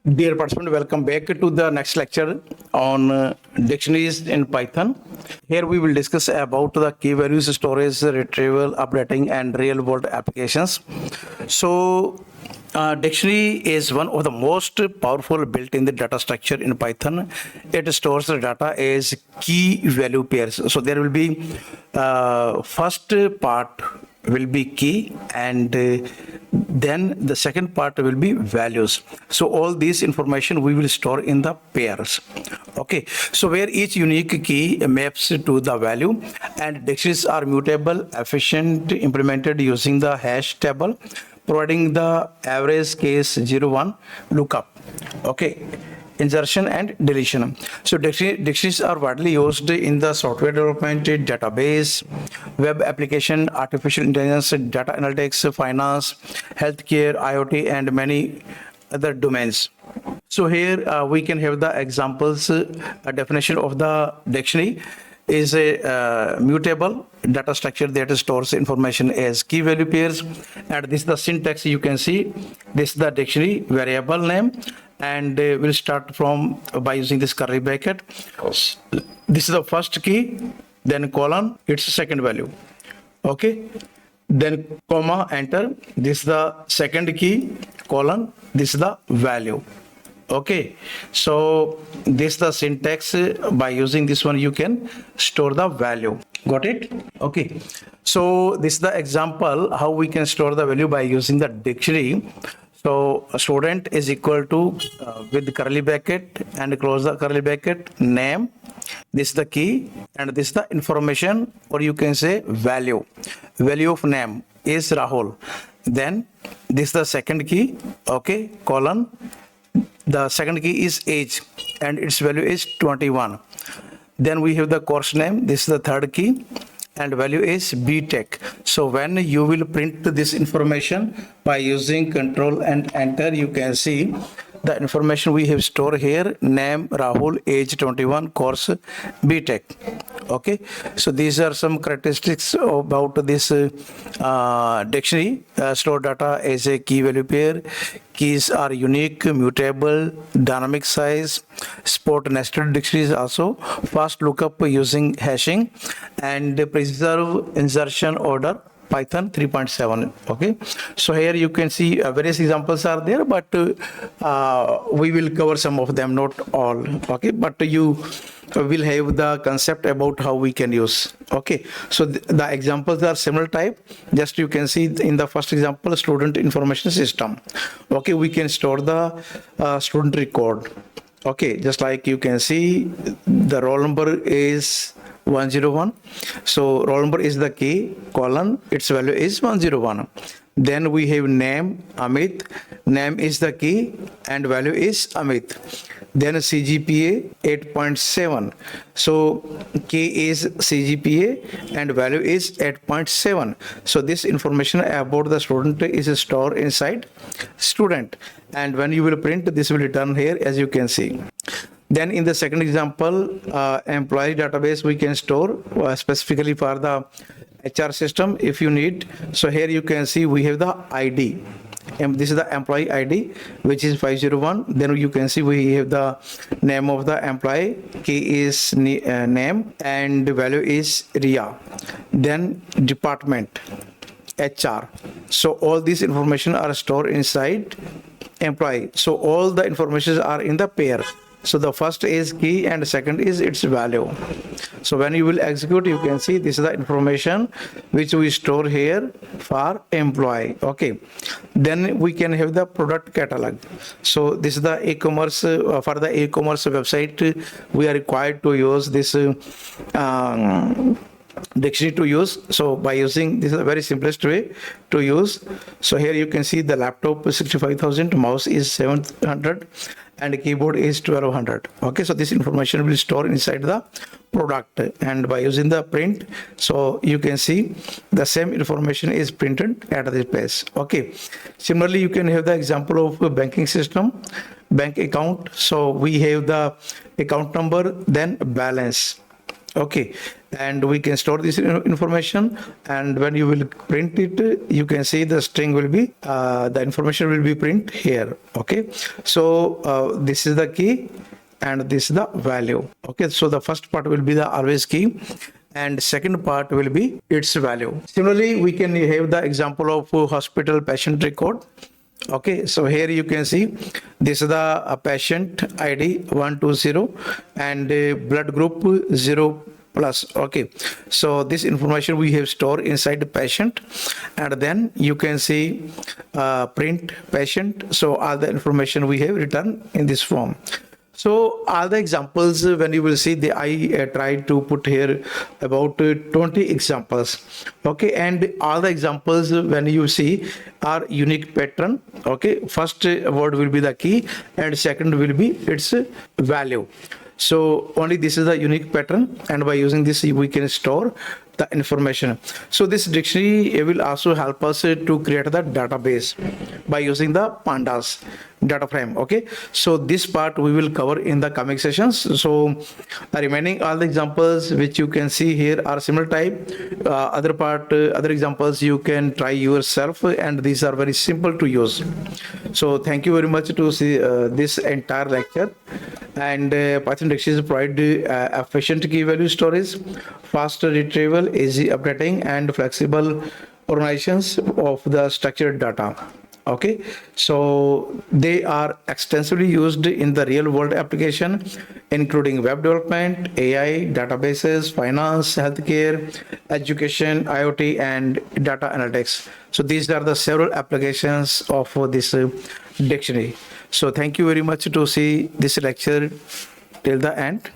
Dear participant, welcome back to the next lecture on dictionaries in Python. Here we will discuss about the key values, storage, retrieval, updating, and real-world applications. So, dictionary is one of the most powerful built-in the data structure in Python. It stores the data as key value pairs. So there will be first part will be key and then the second part will be values. So all this information we will store in the pairs. Okay, so where each unique key maps to the value, and dictionaries are mutable, efficient, implemented using the hash table, providing the average case 0 1 lookup. Okay, insertion and deletion. So dictionaries are widely used in the software development, database, web application, artificial intelligence, data analytics, finance, healthcare, IoT, and many other domains. So here we can have the examples. A definition of the dictionary is a mutable data structure that stores information as key value pairs, and this is the syntax. You can see this is the dictionary variable name, and we'll start from by using this curly bracket. This is the first key, then colon, its second value. Okay, then comma, enter, this is the second key, colon, this is the value. Okay, so this is the syntax. By using this one you can store the value. Got it? Okay, so this is the example how we can store the value by using the dictionary. So a student is equal to with the curly bracket and close the curly bracket, name, this is the key, and this is the information, or you can say value of name is Rahul. Then this is the second key, okay, colon, the second key is age and its value is 21. Then we have the course name, this is the third key, and value is BTech. So when you will print this information by using control and enter, you can see the information we have stored here: name Rahul, age 21, course BTech. Okay, so these are some characteristics about this dictionary. Store data as a key value pair. Keys are unique, mutable, dynamic size, support nested dictionaries also, fast lookup using hashing, and preserve insertion order. Python 3.7. Okay, so here you can see various examples are there, but we will cover some of them, not all. Okay, but you will have the concept about how we can use. Okay, so the examples are similar type. Just you can see in the first example, student information system. Okay, we can store the student record. Okay, just like you can see, the roll number is 101. So roll number is the key, colon, its value is 101. Then we have name, Amit, name is the key and value is Amit. Then CGPA 8.7. So key is CGPA and value is 8.7. So this information about the student is stored inside student, and when you will print, this will be done here, as you can see. Then in the second example, employee database we can store specifically for the HR system if you need. So here you can see we have the ID. And this is the employee ID, which is 501. Then you can see we have the name of the employee, key is name, and value is RIA. Then department, HR. So all these information are stored inside employee. So all the information are in the pair. So the first is key and second is its value. So when you will execute, you can see this is the information which we store here for employee. Okay, then we can have the product catalog. So this is the e-commerce. For the e-commerce website, we are required to use this dictionary to use. So by using this is a very simplest way to use. So here you can see the laptop 65,000, mouse is 700, and keyboard is 1200. Okay, so this information will store inside the product, and by using the print, so you can see the same information is printed at this place. Okay, similarly you can have the example of a banking system, bank account. So we have the account number, then balance. Okay, and we can store this information, and when you will print it, you can see the string will be the information will be print here. Okay, so this is the key and this is the value. Okay, so the first part will be the always key and second part will be its value. Similarly, we can have the example of hospital patient record. Okay, so here you can see this is the patient ID 120 and blood group 0 plus. Okay, so this information we have stored inside the patient, and then you can see print patient. So all the information we have written in this form. So all the examples, when you will see, I tried to put here about 20 examples. Okay, and all the examples when you see are unique pattern. Okay, first word will be the key and second will be its value. So only this is the unique pattern, and by using this we can store the information. So this dictionary will also help us to create the database by using the pandas data frame. Okay, so this part we will cover in the coming sessions. So remaining all the examples which you can see here are similar type. Other examples you can try yourself, and these are very simple to use. So thank you very much to see this entire lecture. And Python dictionaries provide efficient key value storage, fast retrieval, easy updating, and flexible organizations of the structured data. Okay, so they are extensively used in the real world application, including web development, AI, databases, finance, healthcare, education, IoT, and data analytics. So these are the several applications of this dictionary. So thank you very much to see this lecture till the end.